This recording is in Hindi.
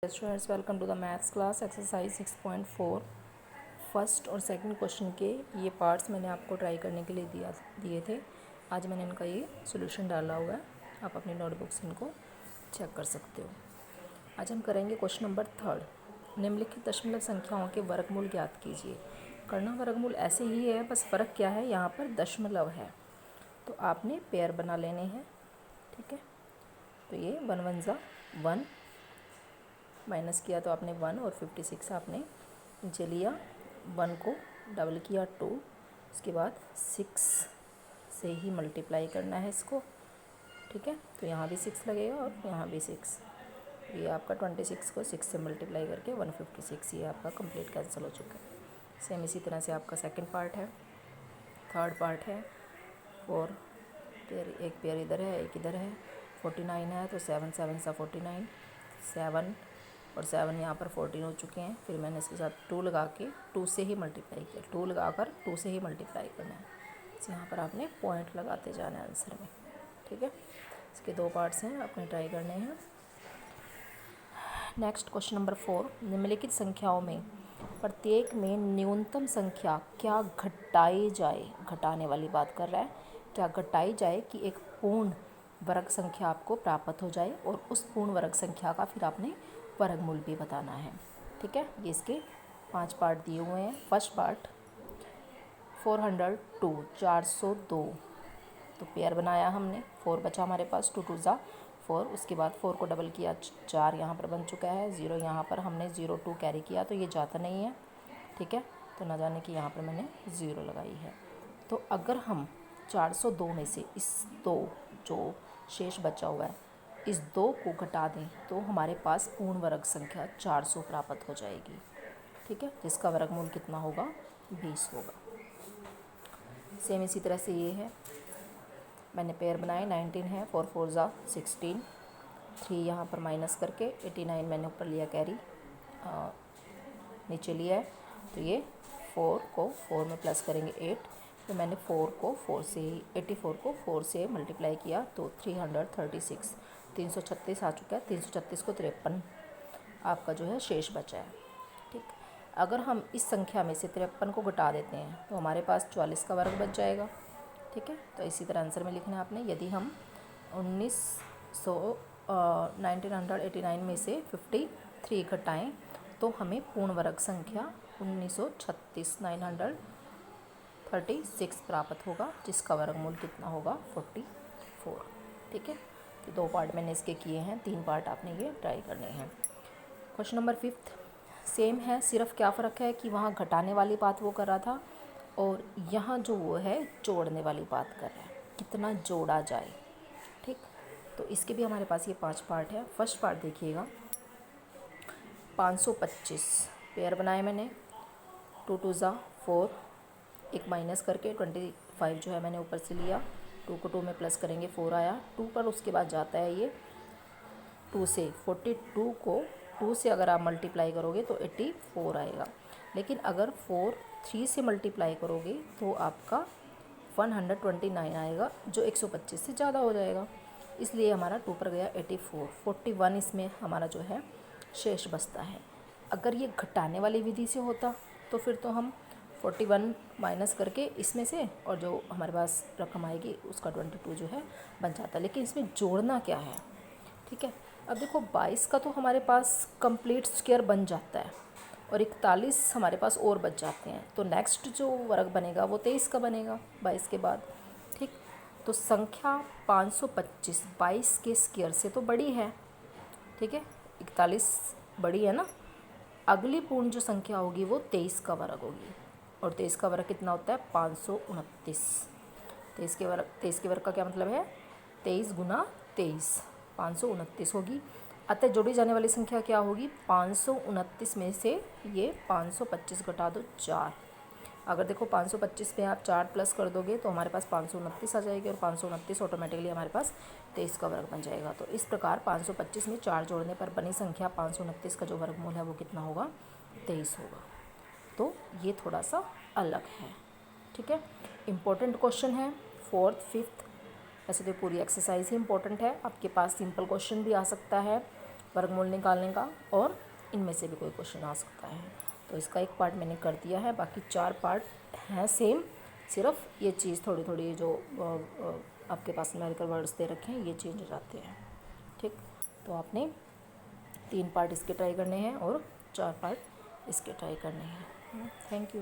Students, welcome to the maths class exercise 6.4। First और सेकंड क्वेश्चन के ये पार्ट्स मैंने आपको ट्राई करने के लिए दिए थे। आज मैंने इनका ये सॉल्यूशन डाला हुआ है, आप अपनी नोटबुक से इनको चेक कर सकते हो। आज हम करेंगे क्वेश्चन नंबर 3। निम्नलिखित दशमलव संख्याओं के वर्गमूल ज्ञात कीजिए। करना वर्गमूल ऐसे ही है, बस फ़र्क क्या है, यहाँ पर दशमलव है तो आपने पेयर बना लेने हैं। ठीक है, तो ये 1 1 ज़ा 1 माइनस किया तो आपने 1 और 56 आपने नीचे लिया। 1 को डबल किया 2, उसके बाद 6 से ही मल्टीप्लाई करना है इसको। ठीक है, तो यहाँ भी 6 लगेगा और यहाँ भी 6। ये आपका 26 को 6 से मल्टीप्लाई करके 156, ये आपका कंप्लीट कैंसिल हो चुका है। सेम इसी तरह से आपका सेकंड पार्ट है, थर्ड पार्ट है। 4 पेयर, एक पेयर इधर है एक इधर है। 49 है तो 7 7 सा 49, 7 और 7 यहाँ पर 14 हो चुके हैं। फिर मैंने इसके साथ 2 लगा के 2 से ही मल्टीप्लाई किया, 2 लगाकर 2 से ही मल्टीप्लाई करना है। तो यहाँ पर आपने पॉइंट लगाते जाना है आंसर में। ठीक है, इसके 2 पार्ट्स हैं, आपने ट्राई करने हैं। Next question number 4। निम्नलिखित संख्याओं में प्रत्येक में न्यूनतम संख्या क्या घटाई जाए, घटाने वाली बात कर रहा है, क्या घटाई जाए कि एक पूर्ण वर्ग संख्या आपको प्राप्त हो जाए और उस पूर्ण वर्ग संख्या का फिर आपने वर्गमूल भी बताना है। ठीक है, ये इसके 5 पार्ट दिए हुए हैं। फर्स्ट पार्ट 402, 402 तो पेयर बनाया हमने, 4 बचा हमारे पास, 2 2 ज़ा 4। उसके बाद 4 को डबल किया, 4 यहाँ पर बन चुका है। 0 यहाँ पर हमने 0 2 कैरी किया तो ये जाता नहीं है। ठीक है, तो ना जाने कि यहाँ पर मैंने 0 लगाई है। तो अगर हम 402 में से इस 2 जो शेष बचा हुआ है, इस 2 को घटा दें तो हमारे पास पूर्ण वर्ग संख्या 400 प्राप्त हो जाएगी। ठीक है, जिसका वर्गमूल कितना होगा, 20 होगा। सेम इसी तरह से ये है, मैंने पेयर बनाए, 19 है, 4 4 ज़ा 16, 3 यहाँ पर माइनस करके 89 मैंने ऊपर लिया कैरी, नीचे लिया है। तो ये 4 को 4 में प्लस करेंगे 8, तो मैंने 4 को 4 से ही 84 को 4 से मल्टीप्लाई किया तो 336, 336 आ चुका है। 336 को 53 आपका जो है शेष बचा है। ठीक, अगर हम इस संख्या में से 53 को घटा देते हैं तो हमारे पास 44 का वर्ग बच जाएगा। ठीक है, तो इसी तरह आंसर में लिखना है आपने। यदि हम 1989 में से 53 घटाएँ तो हमें पूर्ण वर्ग संख्या 1936 936 प्राप्त होगा, जिसका वर्गमूल कितना होगा, 44। ठीक है, तो 2 पार्ट मैंने इसके किए हैं, 3 पार्ट आपने ये ट्राई करने हैं। क्वेश्चन नंबर 5 सेम है, सिर्फ क्या फ़र्क है कि वहाँ घटाने वाली बात वो कर रहा था और यहाँ जो वो है जोड़ने वाली बात कर रहा है, कितना जोड़ा जाए। ठीक, तो इसके भी हमारे पास ये 5 पार्ट है। फर्स्ट पार्ट देखिएगा, 525 पेयर बनाए मैंने, 2 2 ज़ा 4, एक माइनस करके 25 जो है मैंने ऊपर से लिया, 2 को 2 में प्लस करेंगे 4 आया, 2 पर उसके बाद जाता है ये 2 से, 42 को 2 से अगर आप मल्टीप्लाई करोगे तो 84 आएगा। लेकिन अगर 4 3 से मल्टीप्लाई करोगे तो आपका 129 आएगा, जो 125 से ज़्यादा हो जाएगा। इसलिए हमारा 2 पर गया 84, 41 इसमें हमारा जो है शेष बचता है। अगर ये घटाने वाली विधि से होता तो फिर तो हम 41 माइनस करके इसमें से और जो हमारे पास रकम आएगी उसका 22 जो है बन जाता। लेकिन इसमें जोड़ना क्या है। ठीक है, अब देखो 22 का तो हमारे पास कंप्लीट स्क्वायर बन जाता है और 41 हमारे पास और बच जाते हैं, तो नेक्स्ट जो वर्ग बनेगा वो 23 का बनेगा 22 के बाद। ठीक, तो संख्या 525 22 के स्क्वायर से तो बड़ी है। ठीक है, 41 बड़ी है ना। अगली पूर्ण जो संख्या होगी वो 23 का वर्ग होगी, और 23 का वर्ग कितना होता है, 529। 23 के वर्ग का क्या मतलब है, 23 गुना 23, 529 होगी। अतः जोड़ी जाने वाली संख्या क्या होगी, 529 में से ये 525 घटा दो 4। अगर देखो 525 में आप 4 प्लस कर दोगे तो हमारे पास 529 आ जाएगी, और 529 ऑटोमेटिकली हमारे पास 23 का वर्ग बन जाएगा। तो इस प्रकार 525 में 4 जोड़ने पर बनी संख्या 529 का जो वर्गमूल है वो कितना होगा, 23 होगा। तो ये थोड़ा सा अलग है। ठीक है, इम्पोर्टेंट क्वेश्चन है 4th 5th। वैसे तो पूरी एक्सरसाइज ही इम्पोर्टेंट है, आपके पास सिंपल क्वेश्चन भी आ सकता है, वर्गमूल निकालने का, और इनमें से भी कोई क्वेश्चन आ सकता है। तो इसका एक पार्ट मैंने कर दिया है, बाकी 4 पार्ट हैं सेम, सिर्फ ये चीज़ थोड़ी थोड़ी जो आपके पास न्यूमेरिकल वर्ड्स दे रखे हैं ये चेंज हो जाते हैं। ठीक, तो आपने 3 पार्ट इसके ट्राई करने हैं और 4 पार्ट इसके ट्राई करने हैं। Thank you.